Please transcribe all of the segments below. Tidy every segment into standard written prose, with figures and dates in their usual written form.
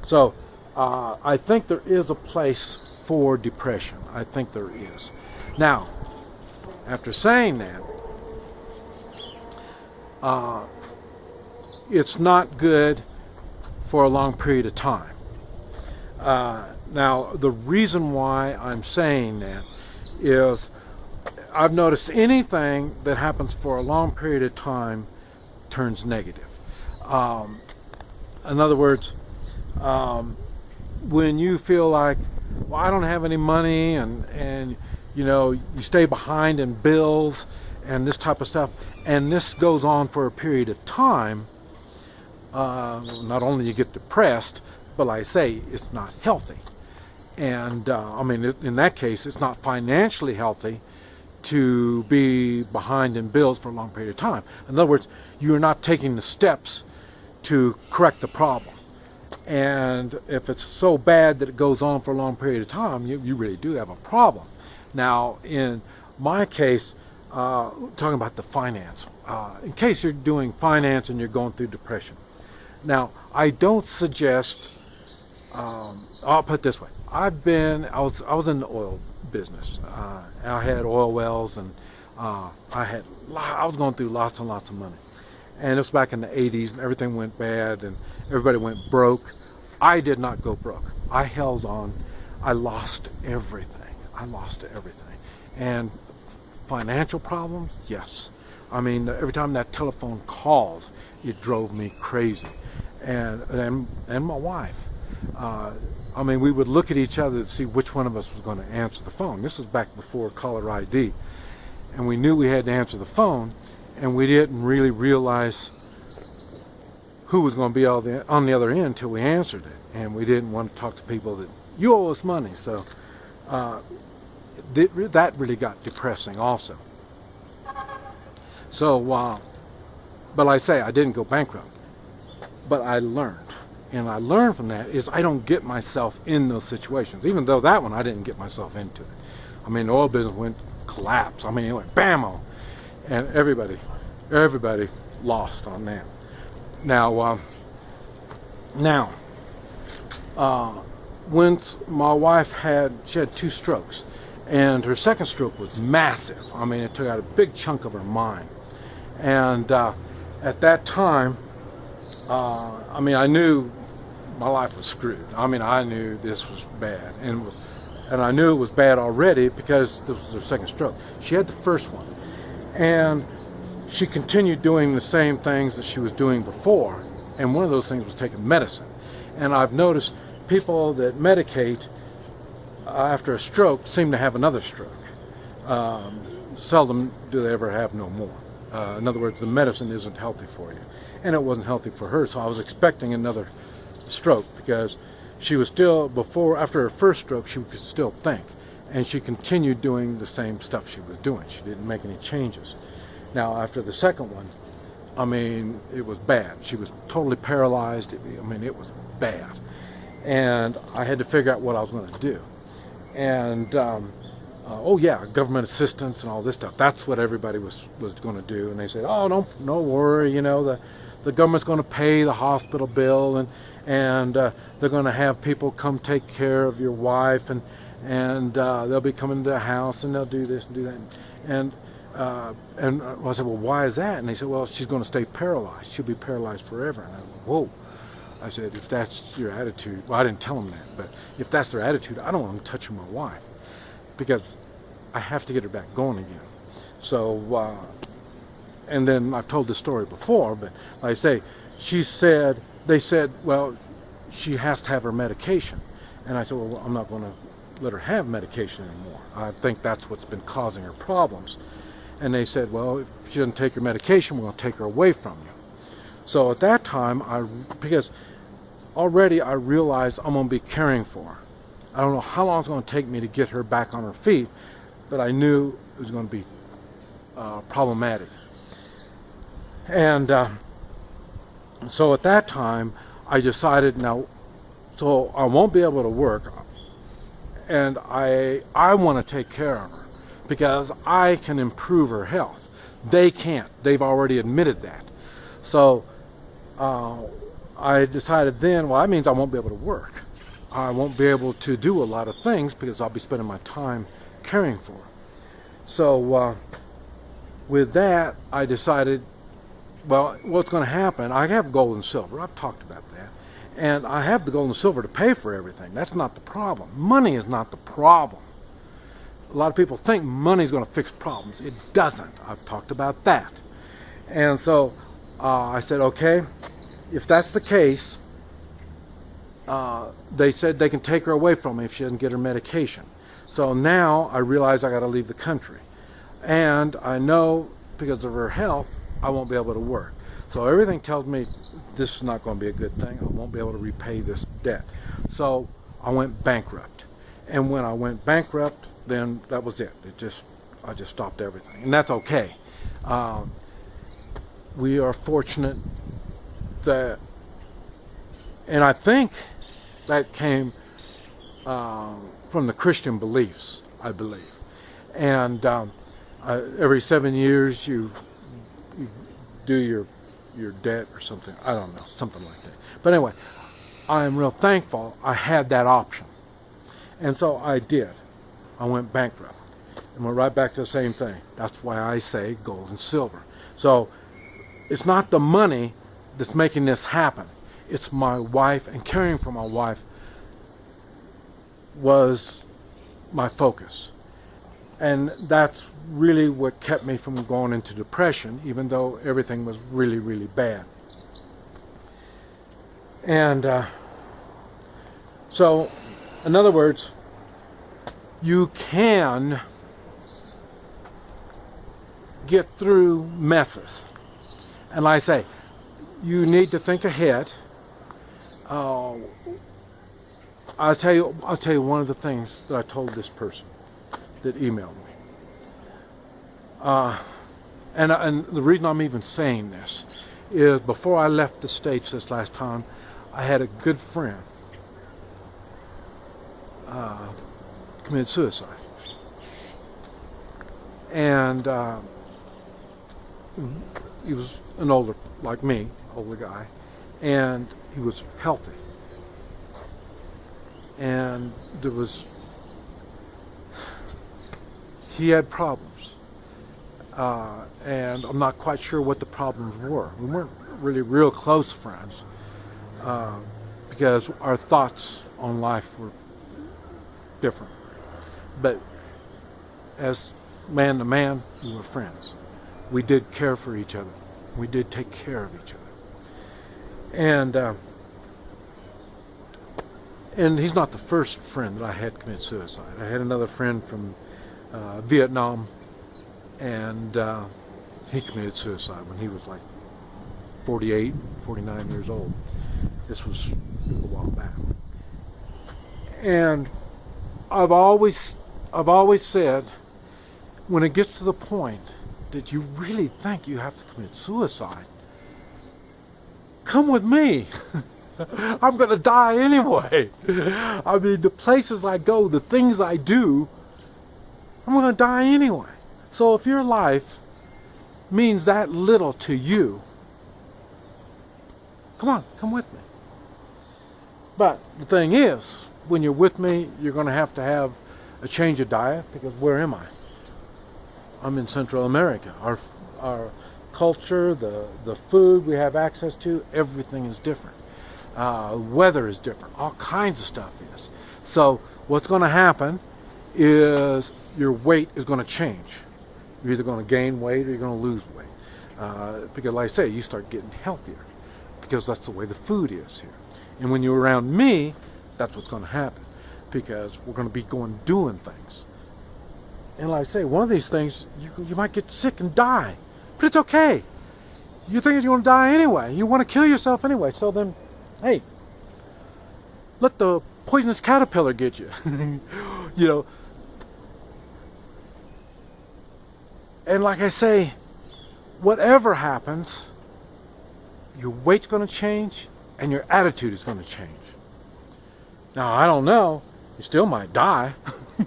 So I think there is a place for depression. I think there is. Now, after saying that, it's not good for a long period of time. Now, the reason why I'm saying that is I've noticed anything that happens for a long period of time turns negative. In other words, when you feel like, well, I don't have any money, and you stay behind in bills and this type of stuff, and this goes on for a period of time, not only you get depressed, but like I say, it's not healthy. And in that case, it's not financially healthy to be behind in bills for a long period of time. In other words, you're not taking the steps to correct the problem. And if it's so bad that it goes on for a long period of time, you really do have a problem. Now, in my case, talking about the finance, in case you're doing finance and you're going through depression. Now, I don't suggest, I'll put it this way. I was in the oil business. I had oil wells, and I was going through lots and lots of money. And it was back in the 80s, and everything went bad, and everybody went broke. I did not go broke. I held on. I lost everything. And financial problems, yes. Every time that telephone called, it drove me crazy. And my wife. We would look at each other to see which one of us was going to answer the phone. This was back before caller ID. And we knew we had to answer the phone, and we didn't really realize who was going to be on the other end until we answered it. And we didn't want to talk to people that, you owe us money. So that really got depressing also. So, but like I say, I didn't go bankrupt. But I learned. And I learned from that is I don't get myself in those situations. Even though that one, I didn't get myself into it. The oil business went collapse. It went bam-o. And everybody lost on that. Now, when my wife had 2 strokes, and her second stroke was massive. It took out a big chunk of her mind. And at that time, I knew my life was screwed. I knew this was bad, and I knew it was bad already because this was her second stroke. She had the first one, and she continued doing the same things that she was doing before, and one of those things was taking medicine. And I've noticed people that medicate after a stroke seem to have another stroke. Seldom do they ever have no more. In other words, the medicine isn't healthy for you. And it wasn't healthy for her, so I was expecting another stroke because she was still, after her first stroke, she could still think. And she continued doing the same stuff she was doing. She didn't make any changes. Now, after the second one, it was bad. She was totally paralyzed. It was bad. And I had to figure out what I was going to do. And, government assistance and all this stuff. That's what everybody was going to do. And they said, oh, don't worry, the government's going to pay the hospital bill, and they're going to have people come take care of your wife, and they'll be coming to the house, and they'll do this and do that. And I said, well, why is that? And they said, well, she's going to stay paralyzed. She'll be paralyzed forever. And I said, whoa. I said, if that's your attitude, well, I didn't tell them that, but if that's their attitude, I don't want them touching my wife because I have to get her back going again. So, and then I've told this story before, but like I say, they said, well, she has to have her medication. And I said, well, I'm not going to let her have medication anymore. I think that's what's been causing her problems. And they said, well, if she doesn't take her medication, we're going to take her away from you. So at that time, because already I realized I'm going to be caring for her. I don't know how long it's going to take me to get her back on her feet, but I knew it was going to be problematic. And so at that time, I decided so I won't be able to work, and I want to take care of her because I can improve her health. They can't. They've already admitted that. So I decided then, well, that means I won't be able to work. I won't be able to do a lot of things because I'll be spending my time caring for her. So with that, I decided, well, what's going to happen? I have gold and silver. I've talked about that. And I have the gold and silver to pay for everything. That's not the problem. Money is not the problem. A lot of people think money is going to fix problems. It doesn't. I've talked about that. And so I said, okay, if that's the case, they said they can take her away from me if she doesn't get her medication. So now I realize I got to leave the country. And I know because of her health, I won't be able to work. So everything tells me this is not going to be a good thing. I won't be able to repay this debt. So I went bankrupt. And when I went bankrupt, then that was it. I just stopped everything. And that's okay. We are fortunate that, and I think that came from the Christian beliefs, I believe. And every 7 years you do your debt or something. I don't know, something like that. But anyway, I am real thankful I had that option. And so I did. I went bankrupt. And went right back to the same thing. That's why I say gold and silver. So it's not the money that's making this happen. It's my wife, and caring for my wife was my focus. And that's really what kept me from going into depression, even though everything was really, really bad. And so, in other words, you can get through messes. And like I say, you need to think ahead. I'll tell you one of the things that I told this person that emailed me. And the reason I'm even saying this is before I left the States this last time, I had a good friend commit suicide. And he was an older, like me, older guy, and he was healthy. And he had problems. And I'm not quite sure what the problems were. We weren't really real close friends because our thoughts on life were different. But as man to man, we were friends. We did care for each other. We did take care of each other. And he's not the first friend that I had commit suicide. I had another friend from Vietnam, and he committed suicide when he was like 48, 49 years old. This was a while back. And I've always said, when it gets to the point that you really think you have to commit suicide, come with me. I'm going to die anyway. I mean, the places I go, the things I do, I'm going to die anyway. So if your life means that little to you, come on, come with me. But the thing is, when you're with me, you're going to have a change of diet, because where am I? I'm in Central America. Our culture, the food we have access to, everything is different. Weather is different. All kinds of stuff is. So what's going to happen is your weight is going to change. You're either going to gain weight or you're going to lose weight. Because like I say, you start getting healthier because that's the way the food is here. And when you're around me, that's what's going to happen, because we're going to be doing things. And like I say, one of these things, you might get sick and die, but it's okay. You think you're going to die anyway. You want to kill yourself anyway. So then, hey, let the poisonous caterpillar get you. You know. And like I say, whatever happens, your weight's going to change and your attitude is going to change. Now, I don't know. You still might die.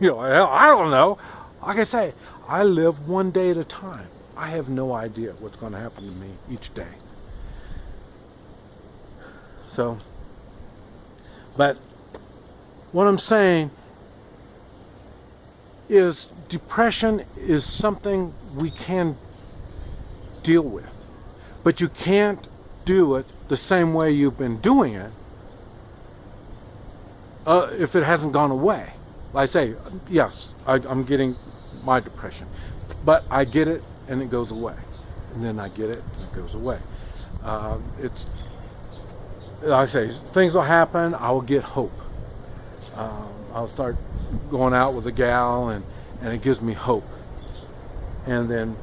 You know, I don't know. Like I say, I live one day at a time. I have no idea what's going to happen to me each day. So, but what I'm saying is depression is something we can deal with, but you can't do it the same way you've been doing it if it hasn't gone away. Like I say, yes, I'm getting my depression, but I get it and it goes away, and then I get it and it goes away. It's, like I say, things will happen. I will get hope. I'll start going out with a gal, and it gives me hope. And then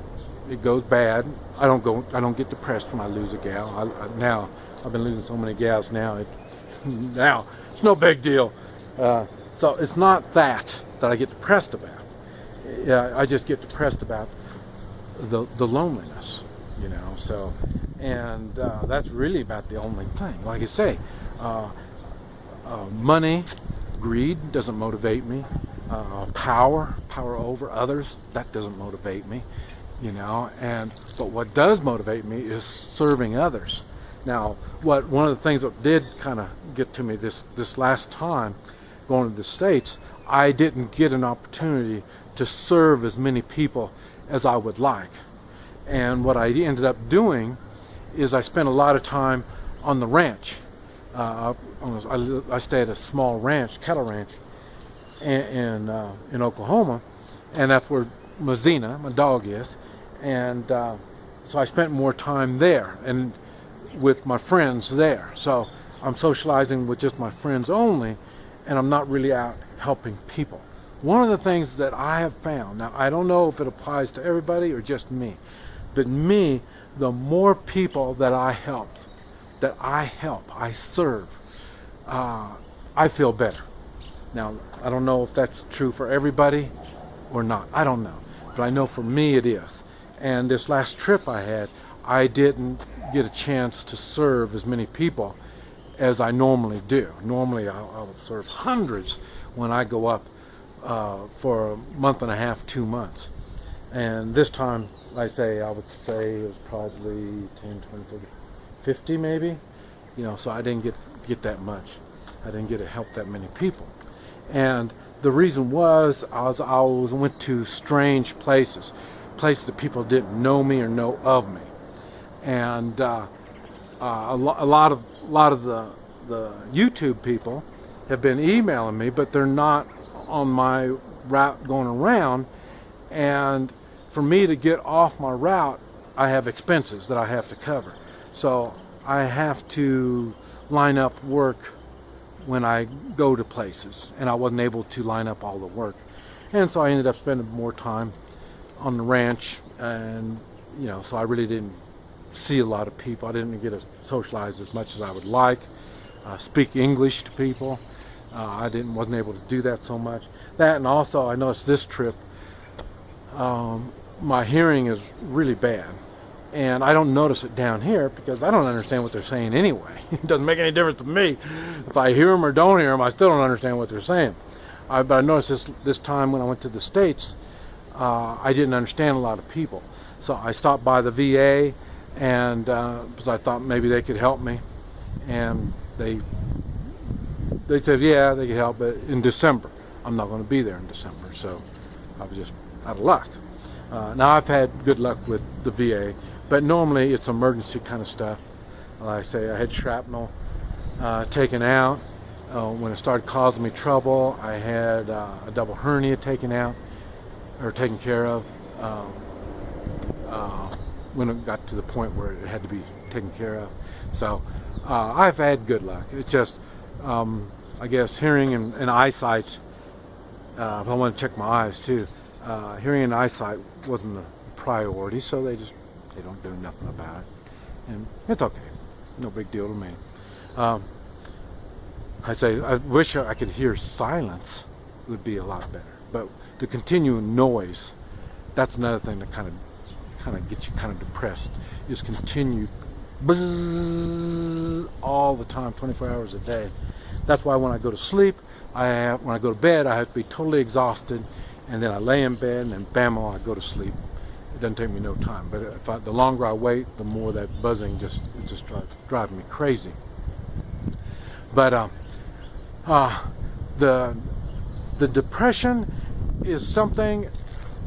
it goes bad. I don't get depressed when I lose a gal. Now I've been losing so many gals now. Now it's no big deal. So it's not that I get depressed about. I just get depressed about the loneliness, you know. So, and that's really about the only thing. Like I say, money, greed doesn't motivate me. Power over others, that doesn't motivate me, you know. But what does motivate me is serving others. Now, one of the things that did kind of get to me this last time going to the States, I didn't get an opportunity to serve as many people as I would like. And what I ended up doing is I spent a lot of time on the ranch. I stay at a small ranch, cattle ranch, in Oklahoma, and that's where Mazina, my dog, is. And so I spent more time there and with my friends there. So I'm socializing with just my friends only, and I'm not really out helping people. One of the things that I have found, now I don't know if it applies to everybody or just me, but me, the more people that I help, I serve, I feel better. Now, I don't know if that's true for everybody or not. I don't know. But I know for me it is. And this last trip I had, I didn't get a chance to serve as many people as I normally do. Normally I would serve hundreds when I go up for a month and a half, 2 months. And this time, I would say it was probably 10, 20, 30, 50 maybe. You know, so I didn't get that much. I didn't get to help that many people. And the reason was I went to strange places that people didn't know me or know of me. And a lot of the YouTube people have been emailing me, but they're not on my route going around. And for me to get off my route, I have expenses that I have to cover. So I have to line up work when I go to places, and I wasn't able to line up all the work. And so I ended up spending more time on the ranch, and you know, so I really didn't see a lot of people. I didn't get to socialize as much as I would like, speak English to people. I wasn't able to do that so much. That, and also I noticed this trip, my hearing is really bad, and I don't notice it down here because I don't understand what they're saying anyway. It doesn't make any difference to me if I hear them or don't hear them. I still don't understand what they're saying. But I noticed this time when I went to the States, I didn't understand a lot of people. So I stopped by the VA, and because I thought maybe they could help me, and they said yeah, they could help, but in December. I'm not going to be there in December, so I was just out of luck. Now I've had good luck with the VA, but normally it's emergency kind of stuff. Like I say, I had shrapnel taken out when it started causing me trouble. I had a double hernia taken care of when it got to the point where it had to be taken care of. So I've had good luck. It's just I guess hearing and eyesight. I want to check my eyes too. Hearing and eyesight wasn't the priority, so they don't do nothing about it, and it's okay. No big deal to me. I wish I could hear silence. It would be a lot better. But the continuing noise, that's another thing that kind of gets you kind of depressed. Is continued all the time, 24 hours a day. That's why when I go to sleep, when I go to bed, I have to be totally exhausted, and then I lay in bed, and bam, I go to sleep. It doesn't take me no time, but the longer I wait, the more that buzzing just drives me crazy. But the depression is something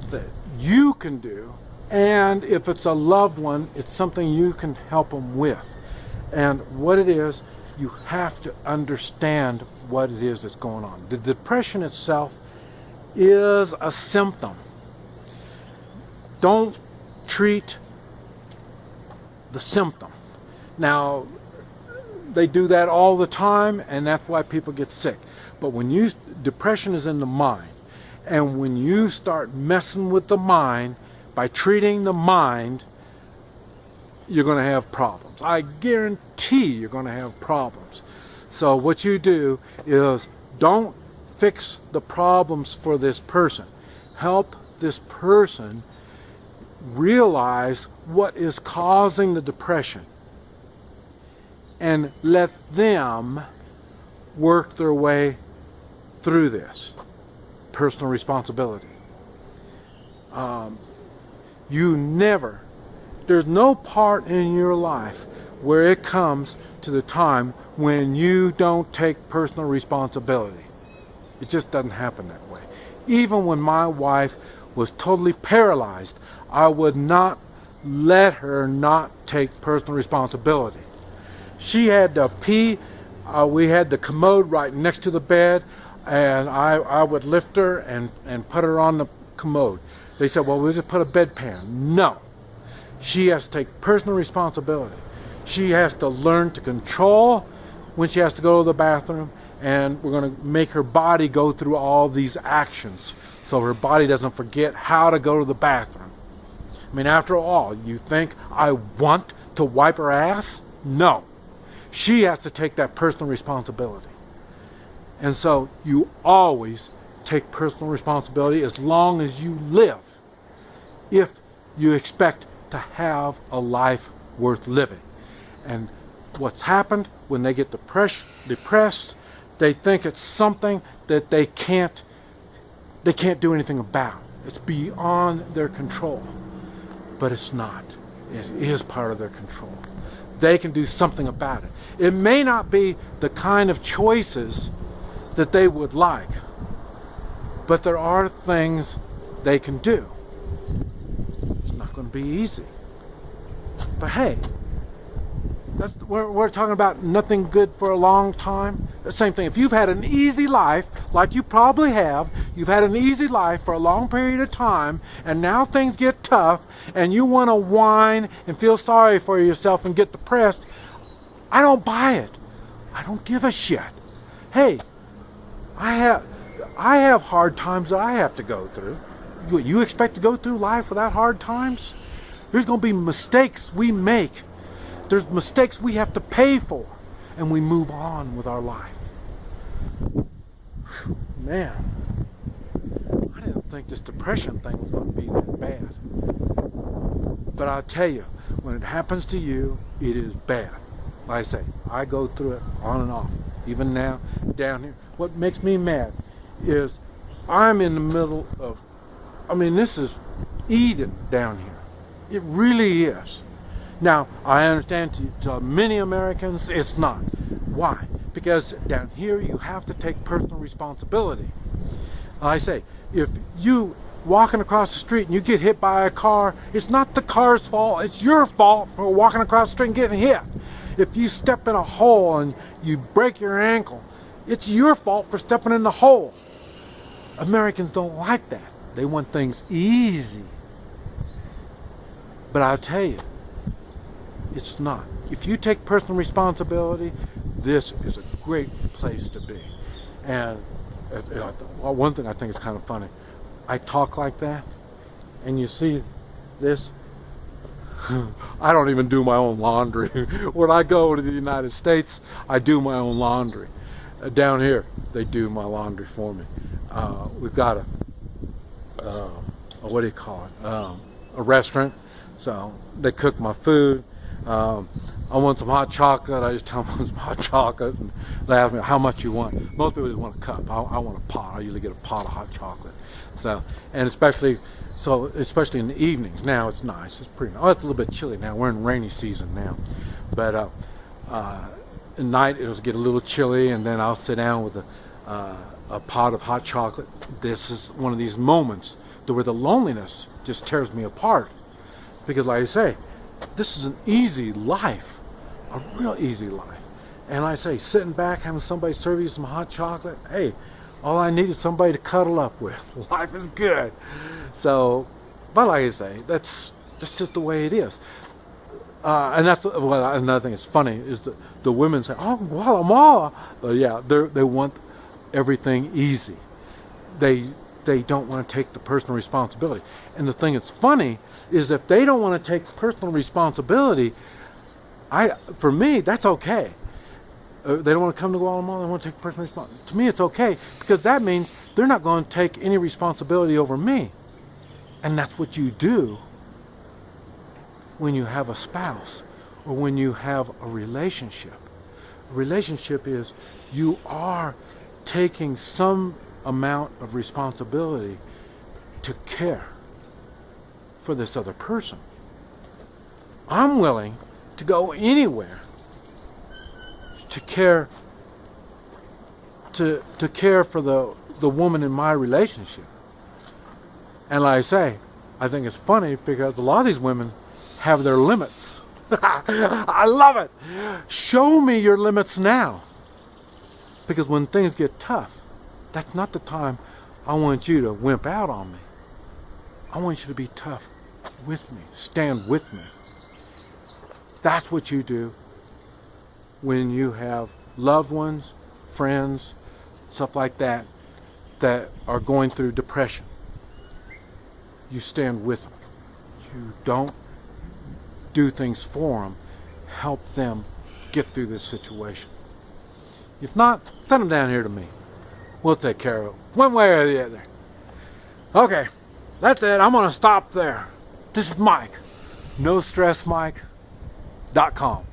that you can do, and if it's a loved one, it's something you can help them with. And what it is, you have to understand what it is that's going on. The depression itself is a symptom. Don't treat the symptom. Now, they do that all the time, and that's why people get sick. But when depression is in the mind, and when you start messing with the mind by treating the mind, you're going to have problems. I guarantee you're going to have problems. So what you do is don't fix the problems for this person. Help this person realize what is causing the depression and let them work their way through this. Personal responsibility. There's no part in your life where it comes to the time when you don't take personal responsibility. It just doesn't happen that way. Even when my wife was totally paralyzed, I would not let her not take personal responsibility. She had to pee. We had the commode right next to the bed, and I would lift her and put her on the commode. They said, well, we'll just put a bedpan. No. She has to take personal responsibility. She has to learn to control when she has to go to the bathroom, and we're going to make her body go through all these actions so her body doesn't forget how to go to the bathroom. I mean, after all, you think I want to wipe her ass? No. She has to take that personal responsibility. And so you always take personal responsibility as long as you live, if you expect to have a life worth living. And what's happened when they get depressed, they think it's something that they can't do anything about. It's beyond their control. But it's not. It is part of their control. They can do something about it. It may not be the kind of choices that they would like, but there are things they can do. It's not going to be easy. But hey, we're talking about nothing good for a long time. The same thing. If you've had an easy life, like you probably have, you've had an easy life for a long period of time, and now things get tough, and you want to whine and feel sorry for yourself and get depressed, I don't buy it. I don't give a shit. Hey, I have hard times that I have to go through. You expect to go through life without hard times? There's going to be mistakes we make. There's mistakes we have to pay for, and we move on with our life. Man, I didn't think this depression thing was going to be that bad. But I'll tell you, when it happens to you, it is bad. Like I say, I go through it on and off. Even now, down here. What makes me mad is I'm in the middle of, this is Eden down here. It really is. Now, I understand to many Americans, it's not. Why? Because down here you have to take personal responsibility. I say, if you walking across the street and you get hit by a car, it's not the car's fault, it's your fault for walking across the street and getting hit. If you step in a hole and you break your ankle, it's your fault for stepping in the hole. Americans don't like that. They want things easy. But I'll tell you, it's not. If you take personal responsibility, this is a great place to be. And one thing I think is kind of funny, I talk like that, and you see this, I don't even do my own laundry. When I go to the United States, I do my own laundry. Down here, they do my laundry for me. We've got a restaurant, so they cook my food. I want some hot chocolate. I just tell them I want some hot chocolate, and they ask me how much you want. Most people just want a cup. I want a pot. I usually get a pot of hot chocolate. So, and especially in the evenings. Now it's nice. It's pretty nice. Oh, it's a little bit chilly now. We're in rainy season now, but at night it'll get a little chilly, and then I'll sit down with a pot of hot chocolate. This is one of these moments where the loneliness just tears me apart, because like I say, this is an easy life, a real easy life. And I say, sitting back, having somebody serve you some hot chocolate, hey, all I need is somebody to cuddle up with. Life is good. So, but like I say, that's just the way it is. And that's, well, another thing that's funny is the women say, oh, Guatemala. Yeah, they want everything easy. They don't want to take the personal responsibility. And the thing that's funny is if they don't want to take personal responsibility, for me, that's okay. They don't want to come to Guatemala, they want to take personal responsibility. To me, it's okay, because that means they're not going to take any responsibility over me. And that's what you do when you have a spouse or when you have a relationship. A relationship is you are taking some amount of responsibility to care for this other person. I'm willing to go anywhere to care for the woman in my relationship. And like I say, I think it's funny because a lot of these women have their limits. I love it. Show me your limits now. Because when things get tough, that's not the time I want you to wimp out on me. I want you to be tough with me. Stand with me. That's what you do when you have loved ones, friends, stuff like that are going through depression. You stand with them. You don't do things for them. Help them get through this situation. If not, send them down here to me. We'll take care of it, one way or the other. Okay, that's it. I'm going to stop there. This is Mike. NoStressMike.com.